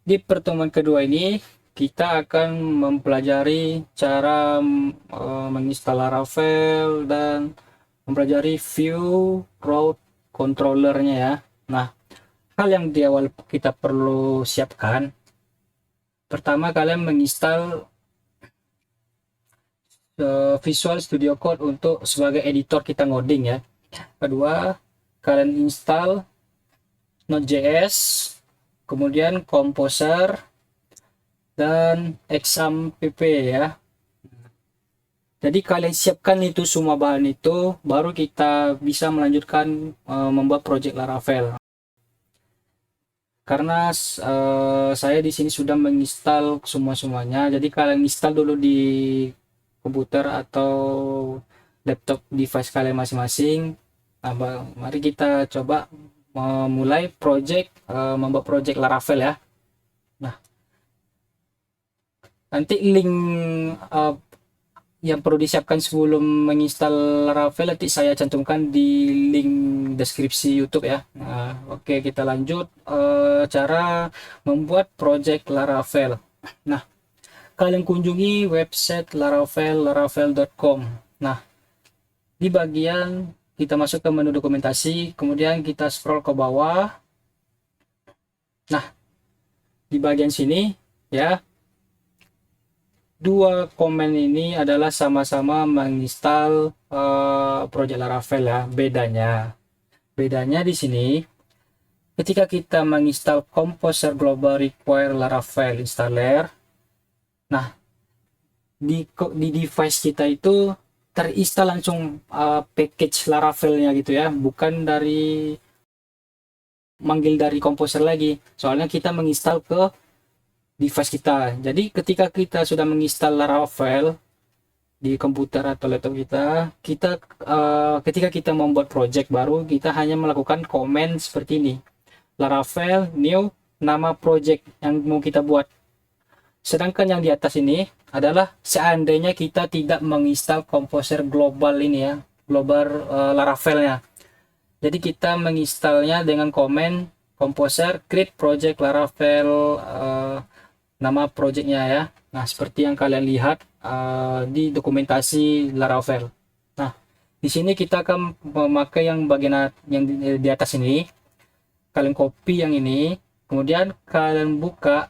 Di pertemuan kedua ini, kita akan mempelajari cara menginstal Laravel dan mempelajari view route controllernya ya. Nah, hal yang di awal kita perlu siapkan, pertama kalian menginstal Visual Studio Code untuk sebagai editor kita ngoding ya. Kedua, kalian install Node.js, kemudian Composer dan XAMPP ya. Jadi kalian siapkan itu semua bahan itu, baru kita bisa melanjutkan membuat project Laravel. Karena saya di sini sudah menginstal semuanya, jadi kalian install dulu di komputer atau laptop device kalian masing-masing. Nah, mari kita coba memulai project, membuat project Laravel ya. Nah, nanti link uh, yang perlu disiapkan sebelum menginstal Laravel nanti saya cantumkan di link deskripsi YouTube ya. Nah, oke, kita lanjut cara membuat project Laravel. Nah, kalian kunjungi website laravel.com. Nah, di bagian kita masuk ke menu dokumentasi, kemudian kita scroll ke bawah. Nah, di bagian sini ya, dua komen ini adalah sama-sama menginstal project Laravel ya. Bedanya di sini, ketika kita menginstal Composer Global Require Laravel Installer, nah di device kita itu terinstall langsung package Laravelnya gitu ya, bukan dari manggil dari Composer lagi. Soalnya kita menginstal ke device kita. Jadi ketika kita sudah menginstal Laravel di komputer atau laptop kita ketika kita membuat project baru, kita hanya melakukan komen seperti ini. Laravel new, nama project yang mau kita buat. Sedangkan yang di atas ini adalah seandainya kita tidak menginstal Composer global ini ya, global Laravelnya. Jadi kita menginstalnya dengan komen Composer create project Laravel, nama projectnya ya. Nah, seperti yang kalian lihat di dokumentasi Laravel. Nah, di sini kita akan memakai yang bagian yang di atas ini. Kalian copy yang ini, kemudian kalian buka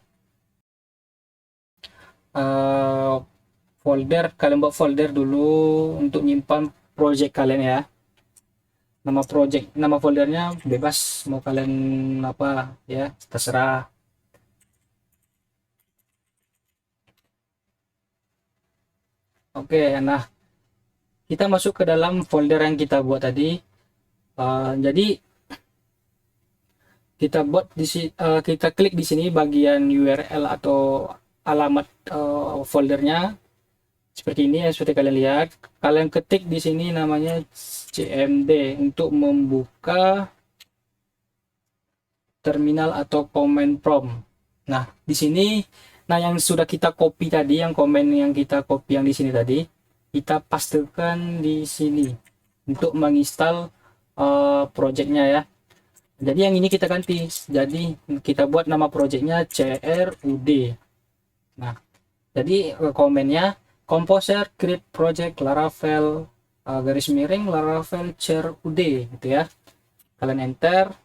uh, folder. Kalian buat folder dulu untuk nyimpan project kalian ya. Nama foldernya bebas mau kalian apa ya, terserah. Oke, nah kita masuk ke dalam folder yang kita buat tadi. Jadi kita klik di sini bagian URL atau alamat foldernya seperti ini ya, seperti kalian lihat. Kalian ketik di sini namanya cmd untuk membuka terminal atau command prompt. Nah, di sini yang sudah kita copy tadi, yang komen yang kita copy yang di sini tadi, kita pastekan di sini untuk menginstal projectnya ya. Jadi yang ini kita ganti, jadi kita buat nama projectnya CRUD. Nah, jadi komennya Composer create project Laravel garis miring Laravel CRUD gitu ya. Kalian enter.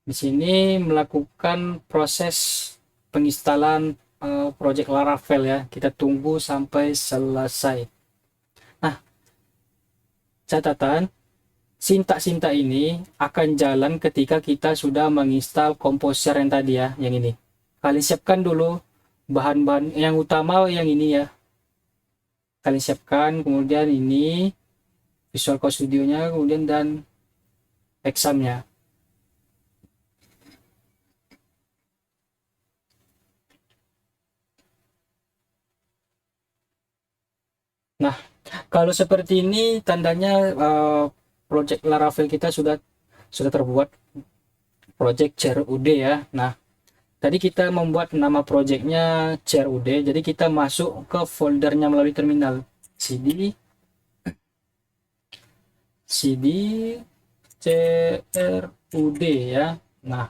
Di sini melakukan proses penginstalan project Laravel ya. Kita tunggu sampai selesai. Nah, catatan sintak-sintak ini akan jalan ketika kita sudah menginstal Composer yang tadi ya, yang ini. Kalian siapkan dulu bahan-bahan yang utama yang ini ya. Kalian siapkan, kemudian ini Visual Code Studio-nya, kemudian dan examnya. Nah, kalau seperti ini tandanya project Laravel kita sudah terbuat project CRUD ya. Nah, tadi kita membuat nama projectnya CRUD, jadi kita masuk ke foldernya melalui terminal cd CRUD ya. Nah,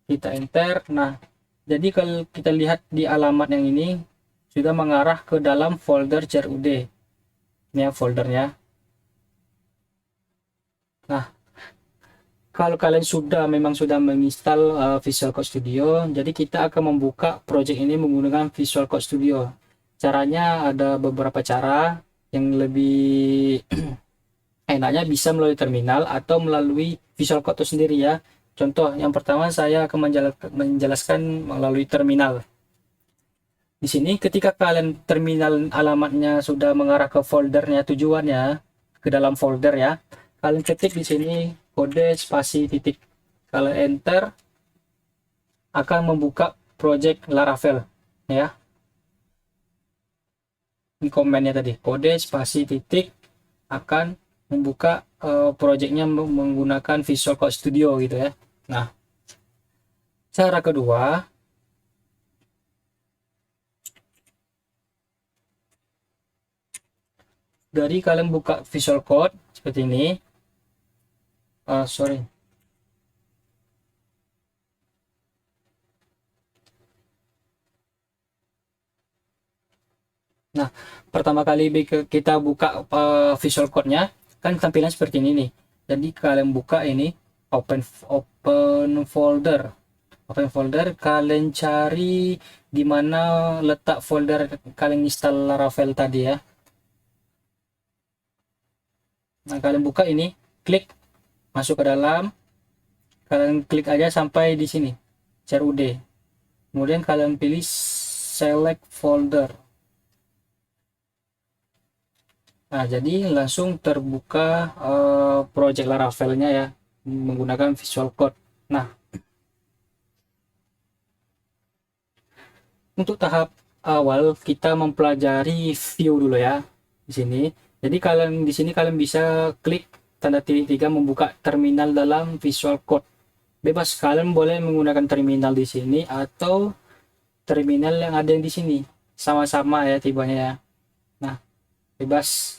kita enter. Nah, jadi kalau kita lihat di alamat yang ini sudah mengarah ke dalam folder CRUD. Ini ya foldernya. Nah, kalau kalian memang sudah menginstal Visual Code Studio, jadi kita akan membuka project ini menggunakan Visual Code Studio. Caranya ada beberapa cara. Yang lebih enaknya bisa melalui terminal atau melalui Visual Code itu sendiri ya. Contoh yang pertama, saya akan menjelaskan melalui terminal. Di sini ketika kalian terminal alamatnya sudah mengarah ke foldernya, tujuannya ke dalam folder ya, kalian ketik di sini kode spasi titik. Kalau enter akan membuka project Laravel ya. Ini komennya tadi, kode spasi titik akan membuka projectnya menggunakan Visual Code Studio gitu ya. Nah, cara kedua, dari kalian buka Visual Code seperti ini. Sorry. Nah, pertama kali kita buka Visual Code-nya, kan tampilan seperti ini nih. Jadi kalian buka ini, open folder. Open folder, kalian cari di mana letak folder kalian install Laravel tadi ya. Nah, kalian buka ini, klik masuk ke dalam, kalian klik aja sampai di sini, CRUD. Kemudian kalian pilih select folder. Nah, jadi langsung terbuka project Laravelnya ya, menggunakan Visual Code. Nah, untuk tahap awal kita mempelajari view dulu ya di sini. Jadi di sini kalian bisa klik tanda titik 3 membuka terminal dalam Visual Code. Bebas, kalian boleh menggunakan terminal di sini atau terminal yang ada di sini. Sama-sama ya tibanya ya. Nah, bebas.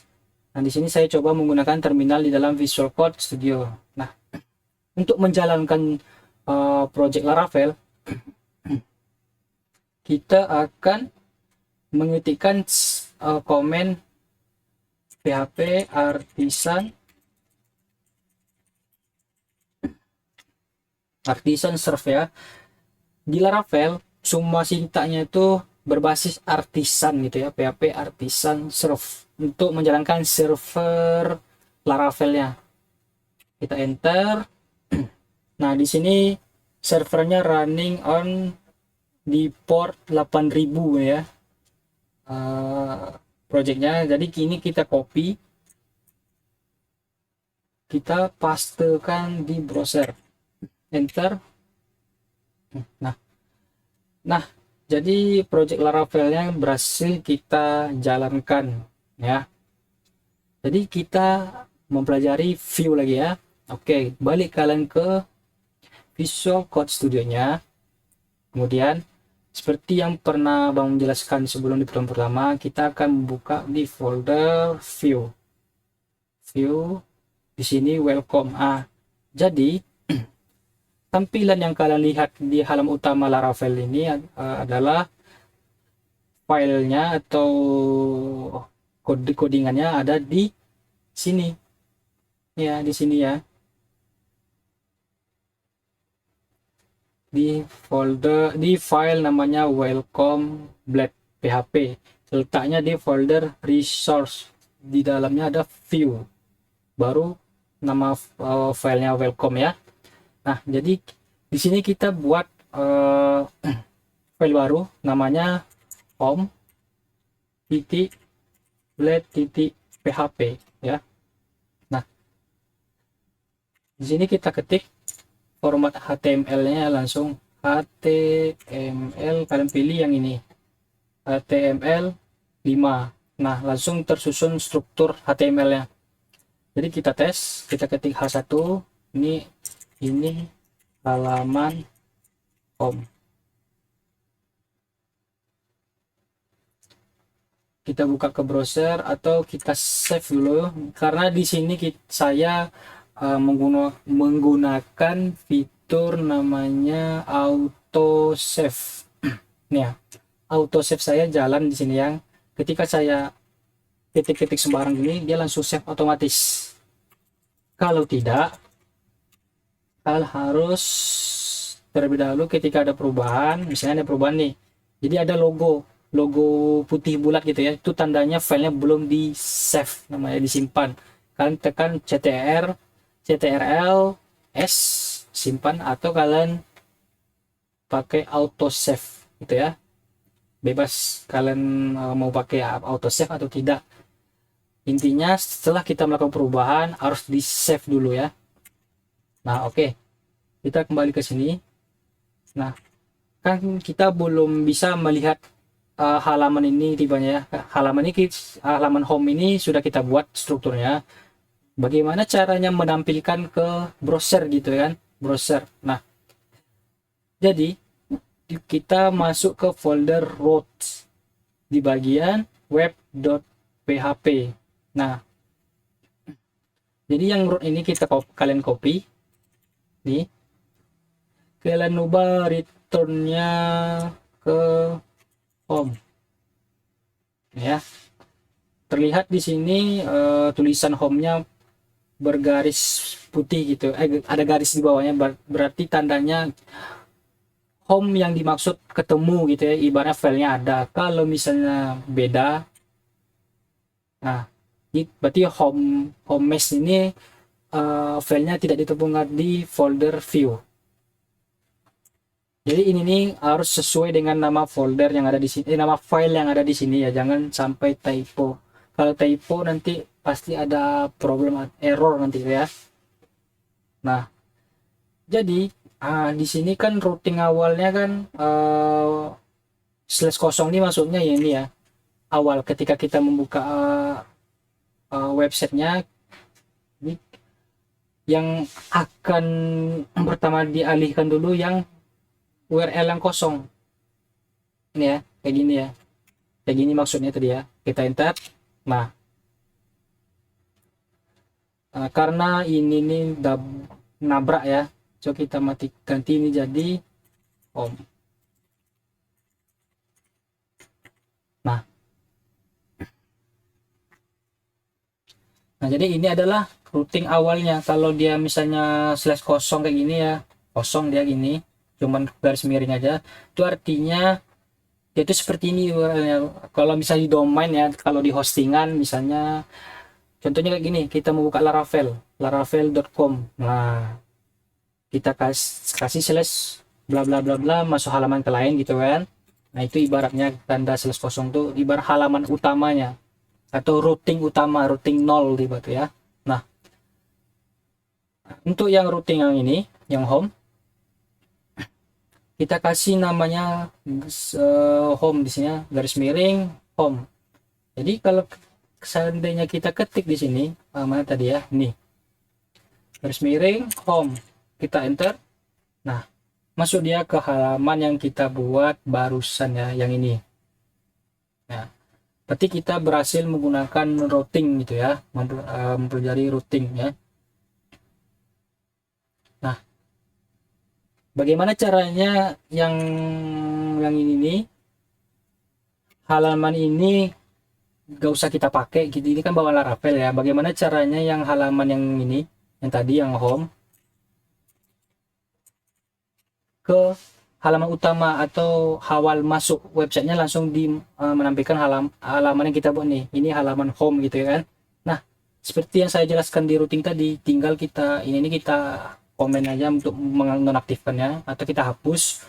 Nah, di sini saya coba menggunakan terminal di dalam Visual Code Studio. Nah, untuk menjalankan project Laravel, kita akan mengetikkan komen php artisan serve ya. Di Laravel semua sintaknya itu berbasis artisan gitu ya, php artisan serve untuk menjalankan server Laravelnya. Kita enter. Nah, di sini servernya running on di port 8000 ya. Projectnya, jadi kini kita copy, kita pastekan di browser, enter. Nah, jadi project Laravelnya berhasil kita jalankan ya. Jadi kita mempelajari view lagi ya. Oke, balik kalian ke Visual Code Studio-nya. Kemudian seperti yang pernah Bang menjelaskan sebelum di pertemuan pertama, kita akan membuka di folder view. View di sini welcome. Jadi tampilan yang kalian lihat di halaman utama Laravel ini adalah filenya atau codingannya ada di sini. Ya, di sini ya. Di folder, di file namanya welcome blade php, letaknya di folder resource, di dalamnya ada view, baru nama filenya welcome ya. Nah, jadi di sini kita buat file baru namanya home titik blade titik php ya. Nah, di sini kita ketik format HTML-nya, langsung HTML, kalian pilih yang ini HTML 5. Nah, langsung tersusun struktur HTML-nya. Jadi kita tes, kita ketik H1, ini halaman home. Kita buka ke browser atau kita save dulu, karena di sini saya menggunakan fitur namanya auto save. Nih ya, auto save saya jalan di sini yang ketika saya ketik-ketik sembarang ini dia langsung save otomatis. Kalau tidak, kalian harus terlebih dahulu ketika ada perubahan, misalnya ada perubahan nih, jadi ada logo putih bulat gitu ya, itu tandanya filenya belum di save, namanya disimpan. Kalian tekan CTRL S simpan, atau kalian pakai auto save gitu ya, bebas kalian mau pakai auto save atau tidak. Intinya setelah kita melakukan perubahan harus di save dulu ya. Nah oke, kita kembali ke sini. Nah, kan kita belum bisa melihat halaman ini tibanya ya. Halaman home ini sudah kita buat strukturnya. Bagaimana caranya menampilkan ke browser gitu kan? Browser. Nah, jadi kita masuk ke folder root di bagian web.php. Nah, jadi yang root ini kalian copy nih. Kalian ubah returnnya ke home ya. Terlihat di sini tulisan home-nya bergaris putih gitu, ada garis di bawahnya, berarti tandanya home yang dimaksud ketemu gitu ya, ibaratnya filenya ada. Kalau misalnya beda, nah berarti home mesh ini filenya tidak ditemukan di folder view. Jadi ini nih harus sesuai dengan nama folder yang ada di sini, nama file yang ada di sini ya, jangan sampai typo. Kalau typo nanti pasti ada problem, error nanti ya. Nah, jadi di sini kan routing awalnya kan slash kosong ini maksudnya ya ini ya, awal ketika kita membuka websitenya, yang akan pertama dialihkan dulu yang URL yang kosong ini ya, kayak gini ya, kayak gini maksudnya tadi ya. Kita enter. Nah, karena ini nih nabrak ya, so kita ganti ini jadi home. Nah, jadi ini adalah routing awalnya. Kalau dia misalnya slash kosong kayak gini ya, kosong dia gini, cuman garis miring aja, itu artinya dia itu seperti ini URL-nya. Kalau misalnya di domain ya, kalau di hostingan misalnya, contohnya kayak gini, kita mau buka laravel.com. Nah, kita kasih slash bla bla bla bla, masuk halaman ke lain gitu kan. Nah, itu ibaratnya tanda slash kosong tuh ibarat halaman utamanya atau routing utama, routing 0 di batu ya. Nah, untuk yang routing yang ini, yang home, kita kasih namanya home di sini, garis miring home. Jadi kalau seandainya kita ketik di sini, mana tadi ya, nih garis miring home, kita enter. Nah, masuk dia ke halaman yang kita buat barusan ya, yang ini. Nah, berarti kita berhasil menggunakan routing gitu ya, mempelajari routing ya. Nah, bagaimana caranya yang ini nih, halaman ini gak usah kita pakai gitu, ini kan bawaan Laravel ya. Bagaimana caranya yang halaman yang ini, yang tadi yang home, ke halaman utama atau awal masuk websitenya langsung menampilkan halaman yang kita buat nih. Ini halaman home gitu ya kan. Nah, seperti yang saya jelaskan di routing tadi, tinggal kita ini kita komen aja untuk menonaktifkannya atau kita hapus.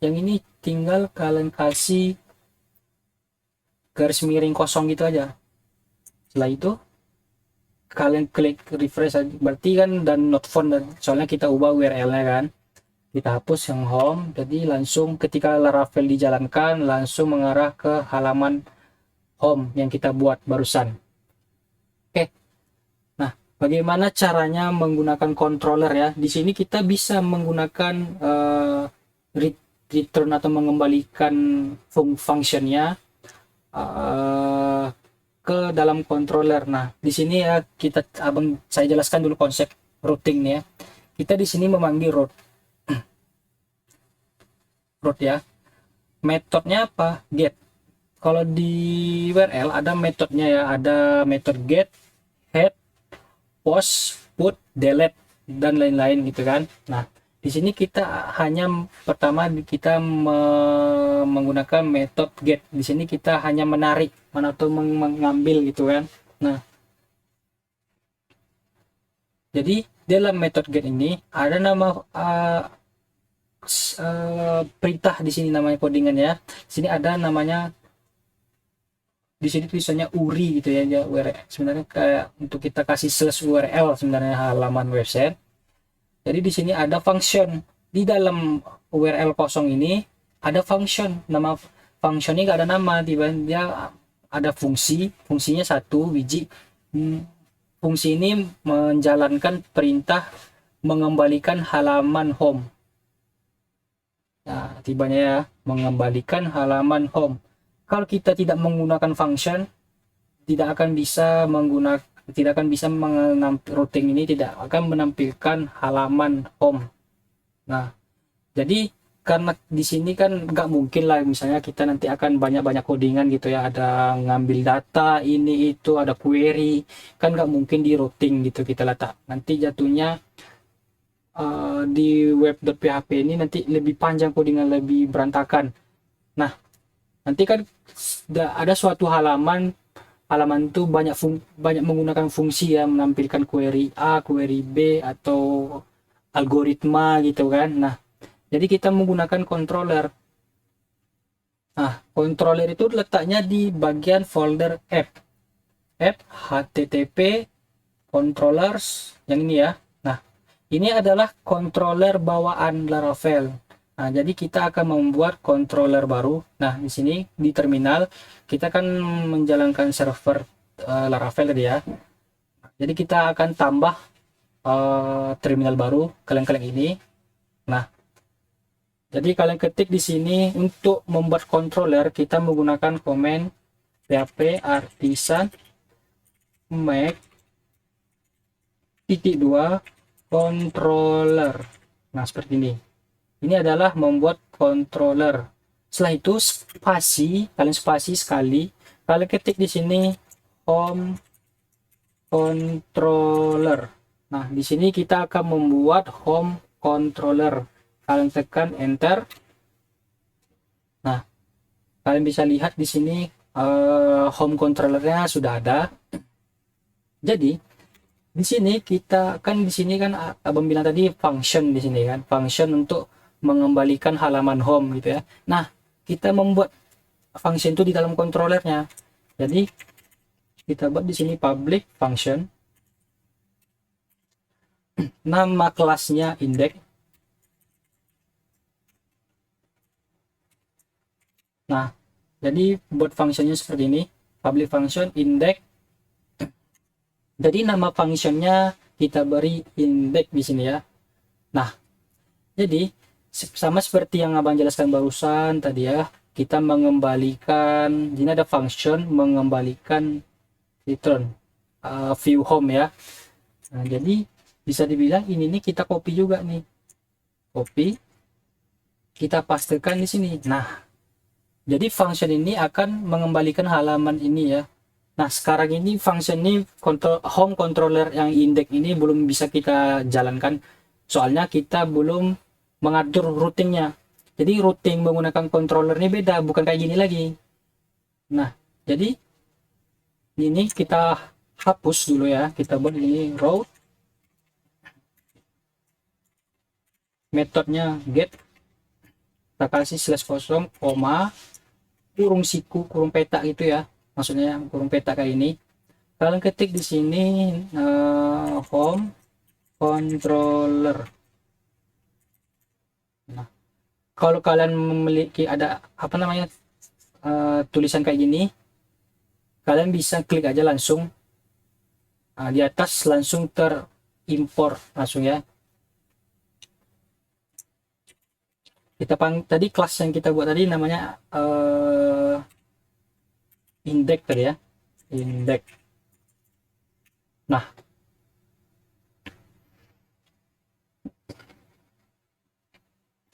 Yang ini tinggal kalian kasih garis miring kosong gitu aja. Setelah itu kalian klik refresh aja, berarti kan, dan not found, soalnya kita ubah URL-nya kan. Kita hapus yang home, jadi langsung ketika Laravel dijalankan langsung mengarah ke halaman home yang kita buat barusan. Oke. Nah, bagaimana caranya menggunakan controller ya? Di sini kita bisa menggunakan return atau mengembalikan fungsinya ke dalam controller. Nah, di sini ya saya jelaskan dulu konsep routing ya. Kita di sini memanggil root. root ya. Metodenya apa? Get. Kalau di URL ada metodenya ya, ada metode get, head, post, put, delete, dan lain-lain gitu kan. Nah, di sini kita hanya pertama kita menggunakan metode get. Di sini kita hanya menarik atau mengambil gitu kan. Nah, jadi dalam metode get ini ada nama perintah di sini, namanya codingan ya. Di sini ada namanya, di sini tulisannya URI gitu ya, URL. Sebenarnya kayak untuk kita kasih slash URL sebenarnya halaman website. Jadi di sini ada function. Di dalam URL kosong ini ada function. Nama function ini gak ada nama, tiba-tiba dia ada fungsi. Fungsinya satu biji. Fungsi ini menjalankan perintah mengembalikan halaman home. Nah, tibanya ya, mengembalikan halaman home. Kalau kita tidak menggunakan function, tidak akan bisa routing ini tidak akan menampilkan halaman home. Nah, jadi karena di sini kan nggak mungkin lah, misalnya kita nanti akan banyak codingan gitu ya, ada ngambil data ini itu, ada query, kan nggak mungkin di routing gitu kita letak. Nanti jatuhnya di web.php ini nanti lebih panjang codingan, lebih berantakan. Nah, nanti kan ada suatu halaman itu banyak menggunakan fungsi ya, menampilkan query A, query B, atau algoritma gitu kan. Nah, jadi kita menggunakan controller. Nah, controller itu letaknya di bagian folder app http controllers yang ini ya. Nah, ini adalah controller bawaan Laravel. Nah, jadi kita akan membuat controller baru. Nah, di sini di terminal kita akan menjalankan server Laravel tadi ya. Jadi kita akan tambah terminal baru, kalian klik ini. Nah, jadi kalian ketik di sini untuk membuat controller, kita menggunakan command php artisan make _2 controller. Nah, seperti ini. Ini adalah membuat controller. Setelah itu kalian spasi sekali, kalian ketik di sini home controller. Nah, di sini kita akan membuat home controller. Kalian tekan enter. Nah, kalian bisa lihat di sini home controllernya sudah ada. Jadi di sini kita kan, di sini kan abang bilang tadi function, di sini kan function untuk mengembalikan halaman home gitu ya. Nah, kita membuat function itu di dalam controllernya. Jadi kita buat di sini public function, nama kelasnya index. Nah, jadi buat functionnya seperti ini, public function index. Jadi nama functionnya kita beri index di sini ya. Nah, jadi sama seperti yang abang jelaskan barusan tadi ya, kita mengembalikan, ini ada function mengembalikan return view home ya. Nah, jadi bisa dibilang ini nih kita copy juga nih, copy, kita pastekan di sini. Nah, jadi function ini akan mengembalikan halaman ini ya. Nah, sekarang ini function ini home controller yang index ini belum bisa kita jalankan, soalnya kita belum mengatur routingnya. Jadi routing menggunakan controller ini beda, bukan kayak gini lagi. Nah, jadi ini kita hapus dulu ya, kita buat ini route, metodenya get, kita kasih /0, koma, kurung siku, kurung peta gitu ya, maksudnya kurung peta kayak ini. Kalian ketik di sini home controller. Nah, kalau kalian memiliki ada apa namanya tulisan kayak gini, kalian bisa klik aja langsung di atas, langsung terimpor langsung ya. Kita tadi kelas yang kita buat tadi namanya index tadi ya, index. Nah,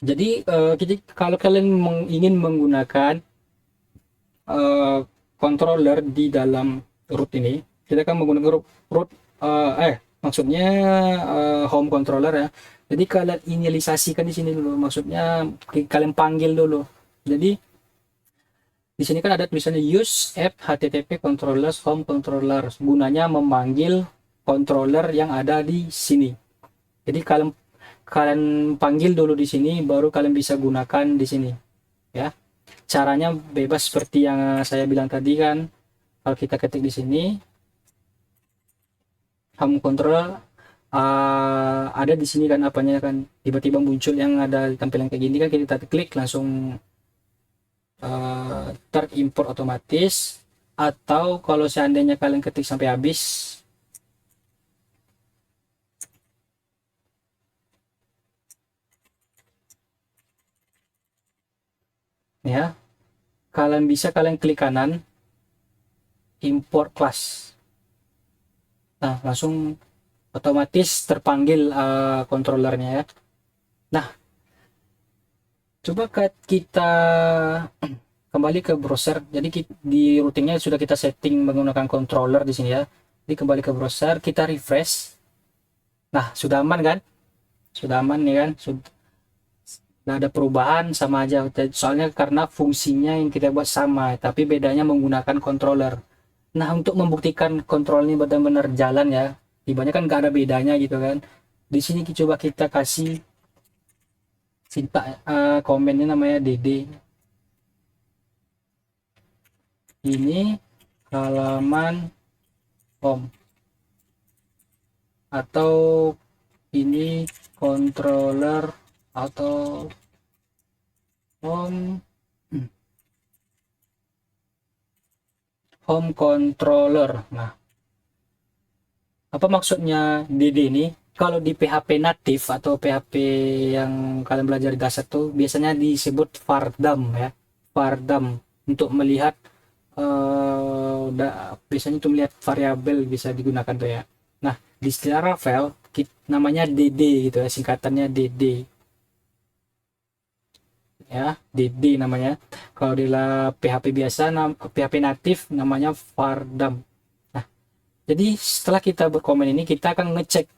Jadi kalau kalian ingin menggunakan eh, controller di dalam root ini, kita akan menggunakan root maksudnya home controller ya. Jadi kalian inisialisasikan di sini dulu, maksudnya kalian panggil dulu. Jadi di sini kan ada tulisannya use app http controllers home controller, gunanya memanggil controller yang ada di sini. Jadi kalian kalian panggil dulu di sini, baru kalian bisa gunakan di sini ya. Caranya bebas seperti yang saya bilang tadi kan. Kalau kita ketik di sini home control, ada di sini kan apanya kan, tiba-tiba muncul yang ada tampilan kayak gini kan, kita klik langsung terimport otomatis. Atau kalau seandainya kalian ketik sampai habis ya, kalian klik kanan import class. Nah, langsung otomatis terpanggil controllernya ya. Nah, coba kita kembali ke browser. Jadi di routingnya sudah kita setting menggunakan controller di sini ya. Jadi kembali ke browser, kita refresh. Nah, sudah aman kan? Sudah aman nih kan? Sudah ada perubahan, sama aja. Soalnya karena fungsinya yang kita buat sama, tapi bedanya menggunakan controller. Nah, untuk membuktikan kontrol ini benar-benar jalan ya, tibanya kan nggak ada bedanya gitu kan. Di sini coba kita kasih komennya namanya DD. Ini halaman home, atau ini controller atau home controller. Nah, apa maksudnya DD ini? Kalau di PHP natif atau PHP yang kalian belajar dasar tuh biasanya disebut vardam ya, vardam, untuk melihat biasanya untuk melihat variabel bisa digunakan tuh ya. Nah, di istilah Ravel namanya DD gitu ya, singkatannya DD ya, DD namanya. Kalau di PHP biasa, PHP natif namanya vardam. Nah, jadi setelah kita berkomen ini, kita akan ngecek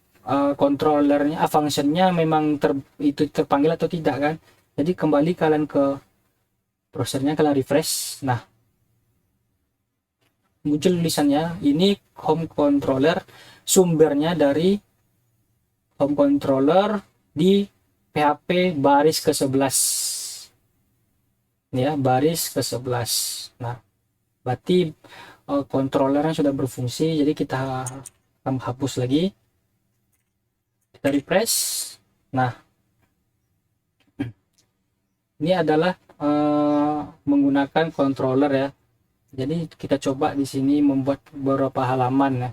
controllernya, functionnya memang itu terpanggil atau tidak kan. Jadi kembali kalian ke browsernya, kalian refresh. Nah, muncul tulisannya ini home controller, sumbernya dari home controller di PHP baris ke-11 ya, baris ke-11. Nah, berarti controllernya sudah berfungsi, jadi kita akan hapus lagi, kita refresh. Nah, ini adalah menggunakan controller ya. Jadi kita coba di sini membuat beberapa halaman ya.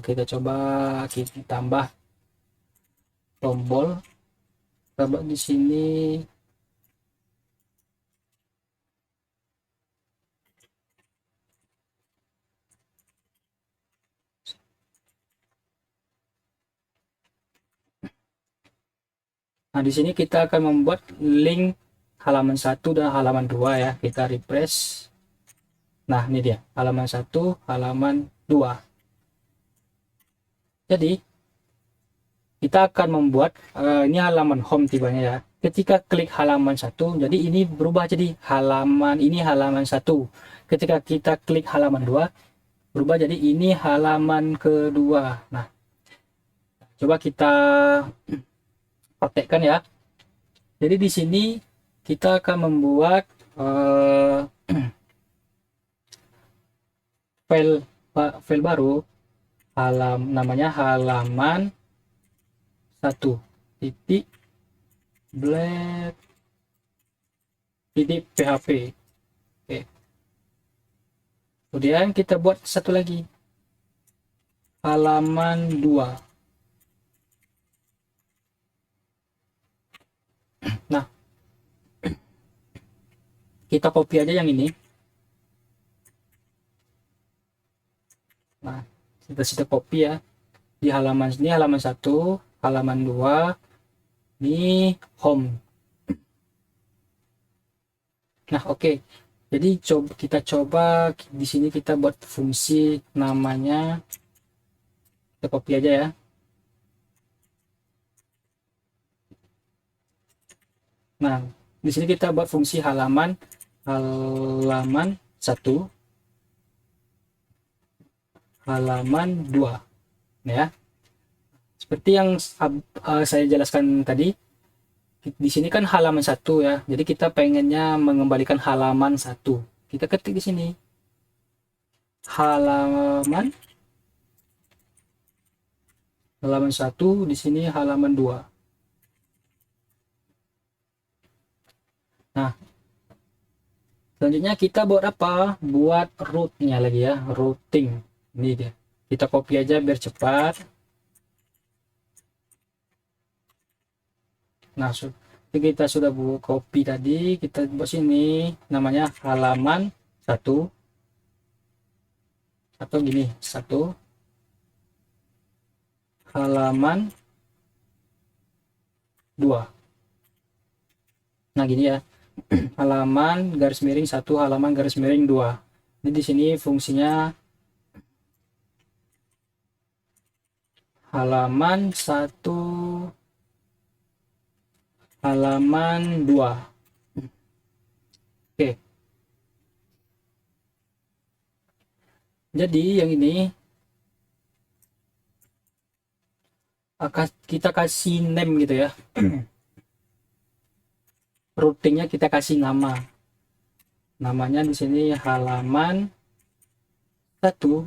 Kita coba kita tambah tombol, coba di sini nah, di sini kita akan membuat link halaman 1 dan halaman 2 ya. Kita refresh. Nah, ini dia halaman 1, halaman 2. Jadi kita akan membuat ini halaman home tibanya ya. Ketika klik halaman 1, jadi ini berubah jadi halaman 1. Ketika kita klik halaman 2, berubah jadi ini halaman kedua. Nah, coba kita praktekkan ya. Jadi di sini kita akan membuat file baru, namanya halaman 1 titik black titik php. Oke, kemudian kita buat satu lagi, halaman 2. Nah, kita copy aja yang ini. Nah, kita sudah copy ya, di halaman sini halaman 1, halaman 2, ini home. Nah, oke. Jadi kita coba di sini kita buat fungsi namanya, kita copy aja ya. Nah, di sini kita buat fungsi halaman 1, halaman 2 ya. Seperti yang saya jelaskan tadi, di sini kan halaman 1 ya. Jadi kita pengennya mengembalikan halaman 1. Kita ketik di sini halaman 1, di sini halaman 2. Nah, selanjutnya kita buat apa? Buat rootnya lagi ya, routing. Ini dia. Kita copy aja biar cepat. Nah, kita sudah buat copy tadi, kita buat sini namanya halaman 1, atau gini, 1 halaman 2. Nah, gini ya. Halaman garis miring 1, halaman garis miring 2. Ini di sini fungsinya halaman 1, halaman 2. Oke. Jadi yang ini kita kasih name gitu ya. Routingnya kita kasih nama. Namanya di sini halaman 1,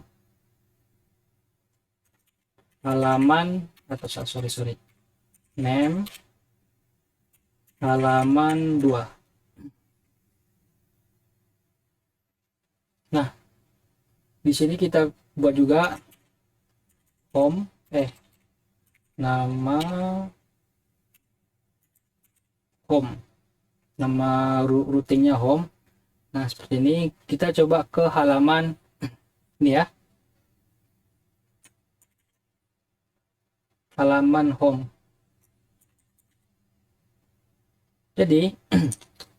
halaman atau sorry name halaman 2. Nah, di sini kita buat juga home nama home, nama routingnya home. Nah, seperti ini. Kita coba ke halaman ini ya, halaman home. Jadi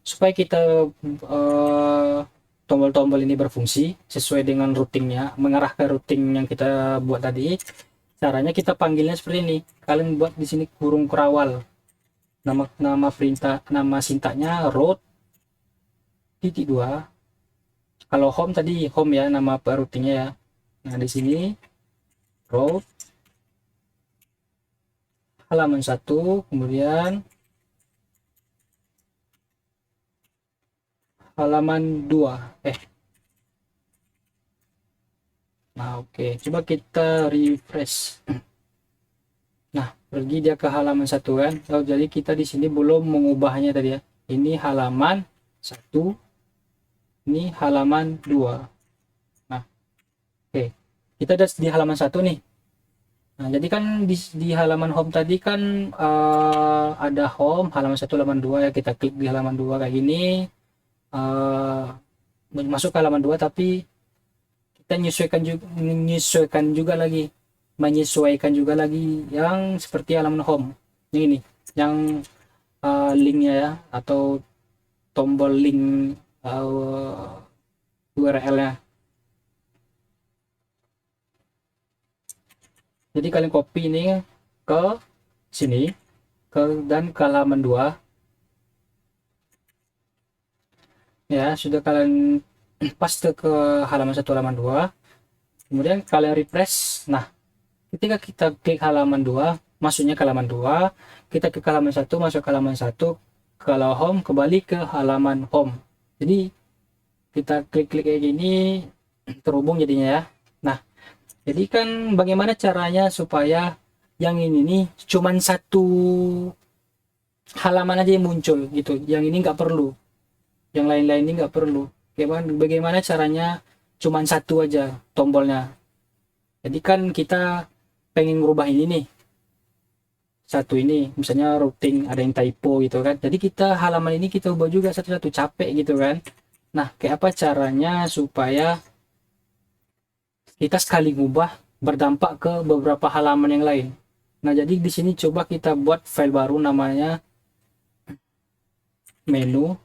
supaya kita tombol-tombol ini berfungsi sesuai dengan routingnya, mengarah ke routing yang kita buat tadi, caranya kita panggilnya seperti ini. Kalian buat di sini kurung kerawal, nama perintah, nama sintaknya root titik 2. Kalau home tadi home ya, nama routingnya ya. Nah, di sini root halaman 1, kemudian halaman 2. Nah, oke. Coba kita refresh. Nah, pergi dia ke halaman 1 kan. Oh, jadi kita di sini belum mengubahnya tadi ya. Ini halaman 1, ini halaman 2. Nah, oke. Kita ada di halaman 1 nih. Nah, jadi kan di halaman home tadi kan ada home, halaman 1, halaman 2 ya. Kita klik di halaman 2 kayak gini. Masuk ke halaman 2, tapi kita menyesuaikan juga lagi yang seperti halaman home ini, yang linknya ya, atau tombol link URL-nya. Jadi kalian copy ini ke sini, dan ke halaman 2 ya. Sudah kalian paste ke halaman 1, halaman 2, kemudian kalian refresh. Nah, ketika kita klik halaman 2, masuknya ke halaman 2, kita ke halaman 1, masuk ke halaman 1, kalau home kembali ke halaman home. Jadi kita klik kayak gini, terhubung jadinya ya. Nah, jadi kan bagaimana caranya supaya yang ini nih cuman satu halaman aja yang muncul gitu, yang ini nggak perlu, yang lain-lain ini nggak perlu. Bagaimana caranya cuman satu aja tombolnya. Jadi kan kita pengen merubah ini nih, satu ini misalnya routing ada yang typo gitu kan, jadi kita halaman ini kita ubah juga satu-satu, capek gitu kan. Nah, kayak apa caranya supaya kita sekali ngubah berdampak ke beberapa halaman yang lain. Nah, jadi di sini coba kita buat file baru namanya menu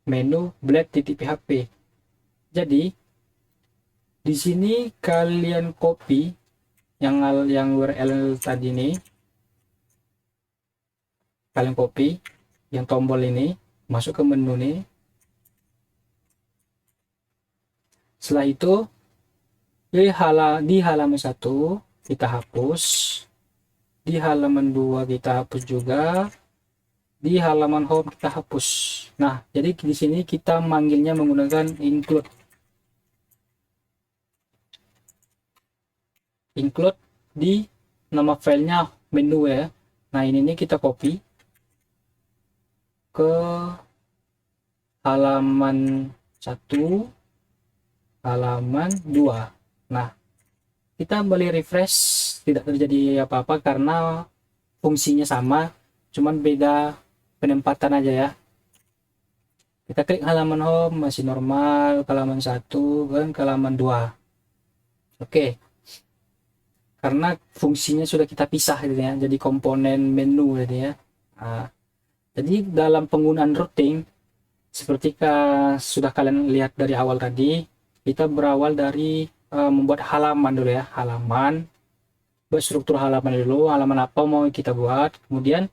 menu blade.php. Jadi di sini kalian copy yang URL tadi ini, kalian copy yang tombol ini, masuk ke menu nih. Setelah itu di halaman 1 kita hapus, di halaman 2 kita hapus juga, di halaman home kita hapus. Nah, jadi di sini kita manggilnya menggunakan include di nama filenya menu ya. Nah, ini nih kita copy ke halaman 1, halaman 2. Nah, kita boleh refresh, tidak terjadi apa-apa karena fungsinya sama, cuman beda penempatan aja ya. Kita klik halaman home, masih normal, ke halaman 1 dan ke halaman 2. Oke. Karena fungsinya sudah kita pisah gitu ya, jadi komponen menu gitu ya. Nah, jadi dalam penggunaan routing seperti sudah kalian lihat dari awal tadi, kita berawal dari membuat halaman dulu ya, buat struktur halaman dulu, halaman apa mau kita buat, kemudian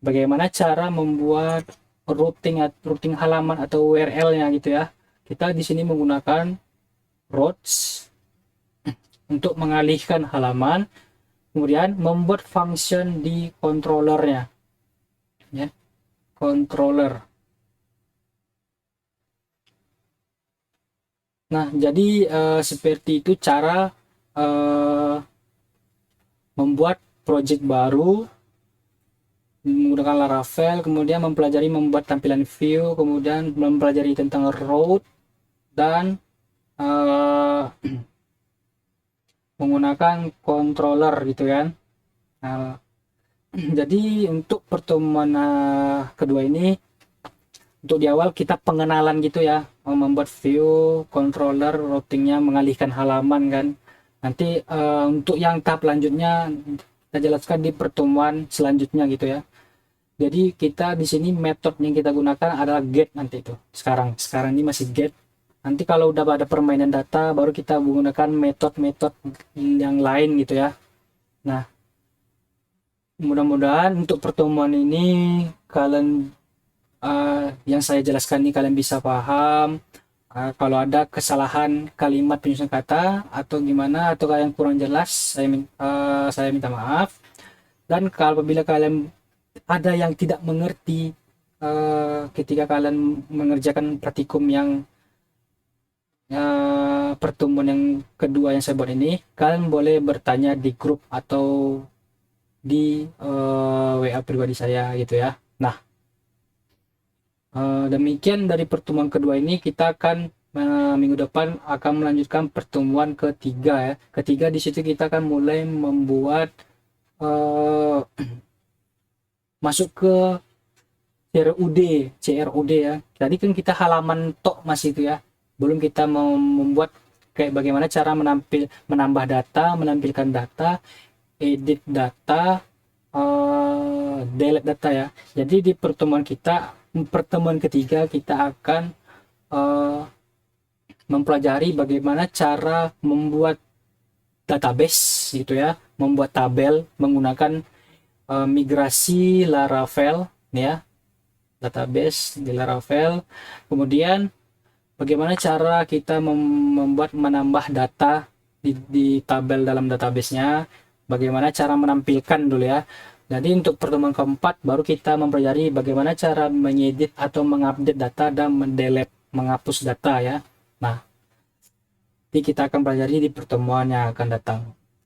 bagaimana cara membuat routing halaman atau URL-nya gitu ya. Kita di sini menggunakan routes untuk mengalihkan halaman, kemudian membuat function di controllernya ya, controller. Nah, jadi seperti itu cara membuat project baru menggunakan Laravel, kemudian mempelajari membuat tampilan view, kemudian mempelajari tentang route dan menggunakan controller gitu kan. Nah, jadi untuk pertemuan kedua ini, untuk di awal kita pengenalan gitu ya, membuat view, controller, routingnya, mengalihkan halaman kan. Nanti untuk yang tahap lanjutnya kita jelaskan di pertemuan selanjutnya gitu ya. Jadi kita di sini metode yang kita gunakan adalah get nanti itu. Sekarang ini masih get. Nanti kalau udah ada permainan data baru kita menggunakan metode-metode yang lain gitu ya. Nah, mudah-mudahan untuk pertemuan ini kalian yang saya jelaskan ini kalian bisa paham. Kalau ada kesalahan kalimat penyusunan kata atau gimana atau yang kurang jelas, saya minta maaf. Dan kalau apabila kalian ada yang tidak mengerti ketika kalian mengerjakan praktikum yang pertemuan yang kedua yang saya buat ini, kalian boleh bertanya di grup atau di WA pribadi saya gitu ya. Nah, demikian dari pertemuan kedua ini. Kita akan minggu depan akan melanjutkan pertemuan ketiga ya. Ketiga di situ kita akan mulai membuat masuk ke CRUD ya. Tadi kan kita halaman tok masih itu ya. Belum kita mau membuat kayak bagaimana cara menambah data, menampilkan data, edit data, delete data ya. Jadi di pertemuan ketiga kita akan mempelajari bagaimana cara membuat database gitu ya, membuat tabel menggunakan migrasi Laravel ya, database di Laravel. Kemudian bagaimana cara kita menambah data di tabel dalam database-nya, bagaimana cara menampilkan dulu ya. Jadi untuk pertemuan keempat baru kita mempelajari bagaimana cara mengedit atau mengupdate data dan menghapus data ya. Nah, nanti kita akan pelajari di pertemuan yang akan datang.